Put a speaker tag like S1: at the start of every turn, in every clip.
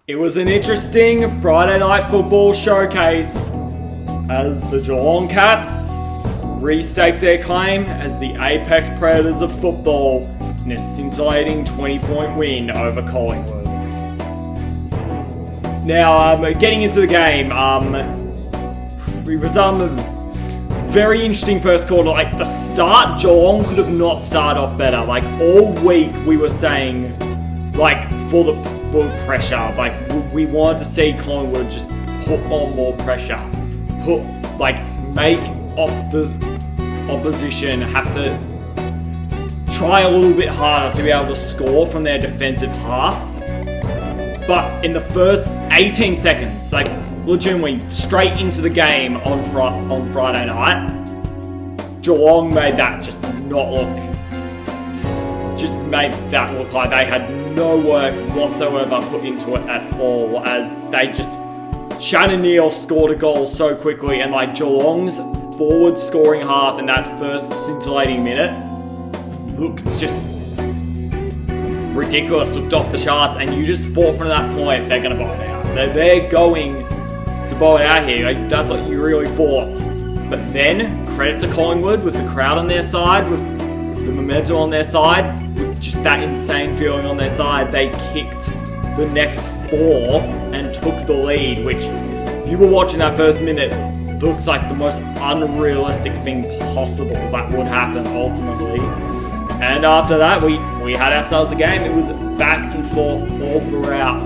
S1: It was an interesting Friday night football showcase as the Geelong Cats restaked their claim as the apex predators of football in a scintillating 20-point win over Collingwood. Now, getting into the game, it was very interesting first quarter. Like, the start, Geelong could have not started off better. Like, all week we were saying, like, full pressure. Like, we wanted to see Collingwood just put on more pressure. Make the opposition have to try a little bit harder to be able to score from their defensive half. But in the first 18 seconds, like, legitimately straight into the game on Friday night, Geelong made that look like they had no work whatsoever put into it at all, as they just... Shannon Neal scored a goal so quickly, and like Geelong's forward scoring half in that first scintillating minute looked just ridiculous, looked off the charts, and you just thought from that point they're going to bowl it out. They're going to bowl it out here. Like, that's what you really thought. But then, credit to Collingwood with the crowd on their side, with the momentum on their side, with just that insane feeling on their side, they kicked the next 4 and took the lead, which, if you were watching that first minute, looks like the most unrealistic thing possible that would happen ultimately. And after that, we had ourselves a game. It was back and forth all throughout.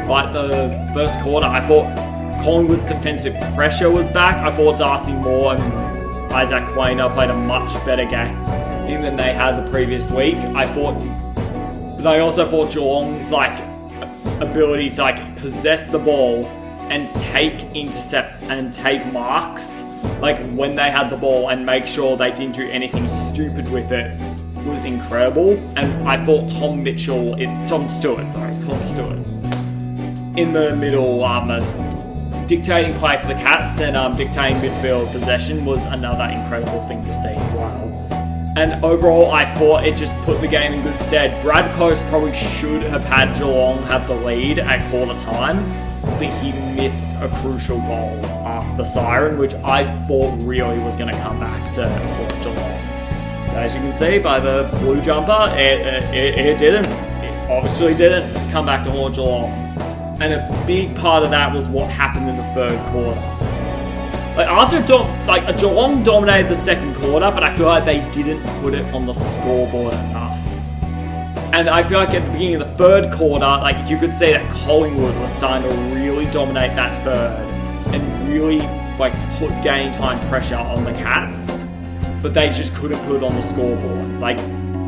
S1: Like the first quarter, I thought Collingwood's defensive pressure was back. I thought Darcy Moore and Isaac Quainer played a much better game than they had the previous week. But I also thought Geelong's ability to possess the ball and take marks when they had the ball and make sure they didn't do anything stupid with it was incredible. And I thought Tom Stewart in the middle, dictating play for the Cats and dictating midfield possession was another incredible thing to see as well. And overall, I thought it just put the game in good stead. Brad Close probably should have had Geelong have the lead at quarter time, but he missed a crucial goal after the siren, which I thought really was going to come back to haunt Geelong. As you can see by the blue jumper, it didn't. It obviously didn't come back to haunt Geelong. And a big part of that was what happened in the third quarter. Geelong dominated the second quarter, but I feel like they didn't put it on the scoreboard enough. And I feel like at the beginning of the third quarter, you could see that Collingwood was starting to really dominate that third and really put game time pressure on the Cats, but they just couldn't put it on the scoreboard.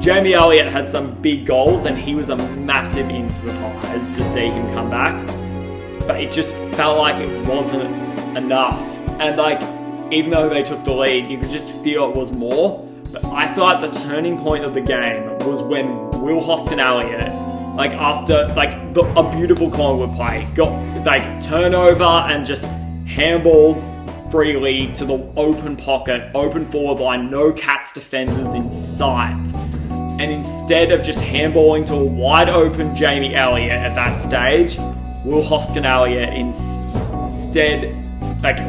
S1: Jamie Elliott had some big goals, and he was a massive in for the Pies to see him come back, but it just felt like it wasn't enough. And even though they took the lead, you could just feel it was more. But I feel like the turning point of the game was when Will Hoskin-Elliott, after a beautiful Collingwood play, got turnover and just handballed freely to the open pocket, open forward line, no Cats defenders in sight. And instead of just handballing to a wide open Jamie Elliott at that stage, Will Hoskin-Elliott instead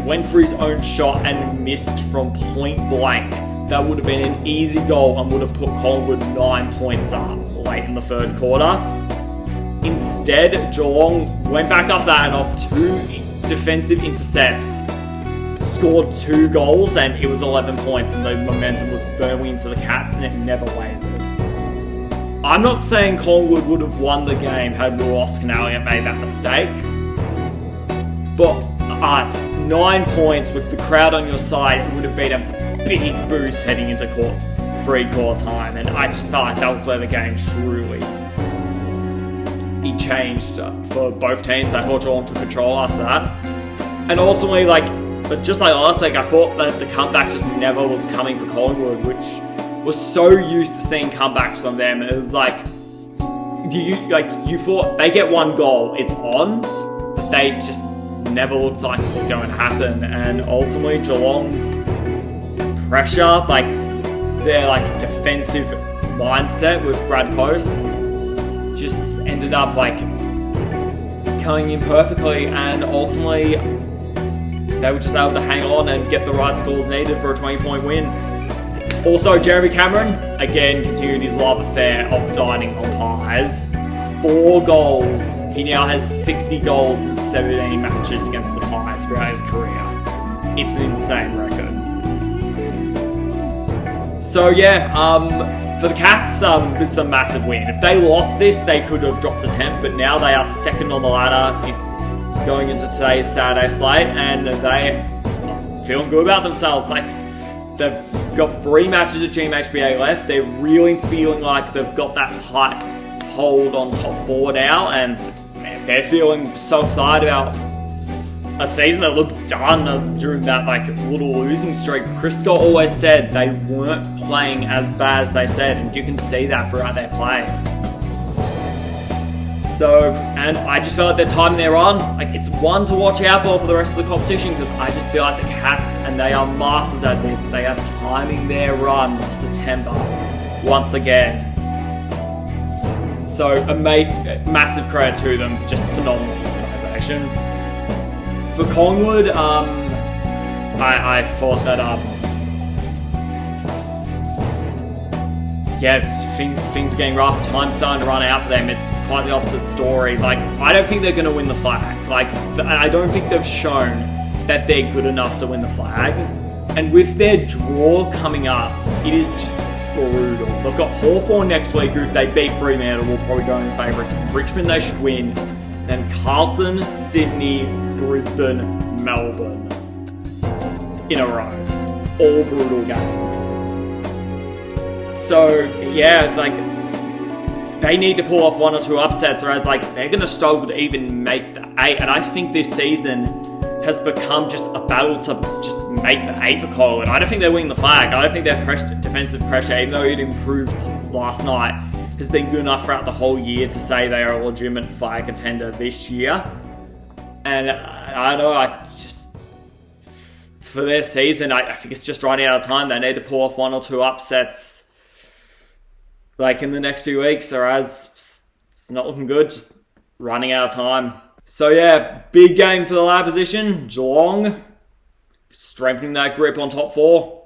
S1: went for his own shot and missed from point blank. That would have been an easy goal and would have put Collingwood 9 points up late in the third quarter. Instead, Geelong went back up that and off 2 defensive intercepts, scored 2 goals, and it was 11 points, and the momentum was firmly into the Cats, and it never wavered. I'm not saying Collingwood would have won the game had Will Hoskin-Elliott made that mistake, but at 9 points with the crowd on your side, it would have been a big boost heading into three-quarter time, and I just felt like that was where the game truly changed for both teams. I thought Geelong took control after that, and ultimately, but just like last week, I thought that the comeback just never was coming for Collingwood, which was so used to seeing comebacks from them. It was you thought they get 1 goal, it's on, but they just never looked like it was going to happen. And ultimately, Geelong's pressure, their defensive mindset with Brad Close, just ended up coming in perfectly, and ultimately they were just able to hang on and get the right scores needed for a 20-point win. Also, Jeremy Cameron, again, continued his love affair of dining on pies. 4 goals. He now has 60 goals in 17 matches against the Pies throughout his career. It's an insane record. So yeah, for the Cats, it's a massive win. If they lost this, they could have dropped to 10th, but now they are second on the ladder going into today's Saturday slate, and they are feeling good about themselves. Like, they've got 3 matches at GMHBA left. They're really feeling like they've got that tight hold on top 4 now, and man, they're feeling so excited about a season that looked done during that little losing streak. Chris Scott always said they weren't playing as bad as they said, and you can see that throughout their play. So, and I just feel like they're timing their run. It's one to watch out for the rest of the competition, because I just feel like the Cats, and they are masters at this, they are timing their run to September once again. So, a massive credit to them, just phenomenal organisation. For Collingwood, I thought that things are getting rough. Time's starting to run out for them. It's quite the opposite story. I don't think they're going to win the flag. I don't think they've shown that they're good enough to win the flag. And with their draw coming up, it is just brutal. They've got Hawthorn next week, who if they beat Fremantle will probably go in as favourites. Richmond they should win. Then Carlton, Sydney, Brisbane, Melbourne in a row. All brutal games. So, yeah, they need to pull off 1 or 2 upsets, or else, they're going to struggle to even make the 8. And I think this season has become just a battle to just make the 8 for Collingwood. I don't think they're winning the flag. I don't think their defensive pressure, even though it improved last night, has been good enough throughout the whole year to say they are a legitimate flag contender this year. And I don't know, for their season, I think it's just running out of time. They need to pull off 1 or 2 upsets in the next few weeks, or as it's not looking good, just running out of time. So yeah, big game for the ladder position. Geelong strengthening that grip on top 4.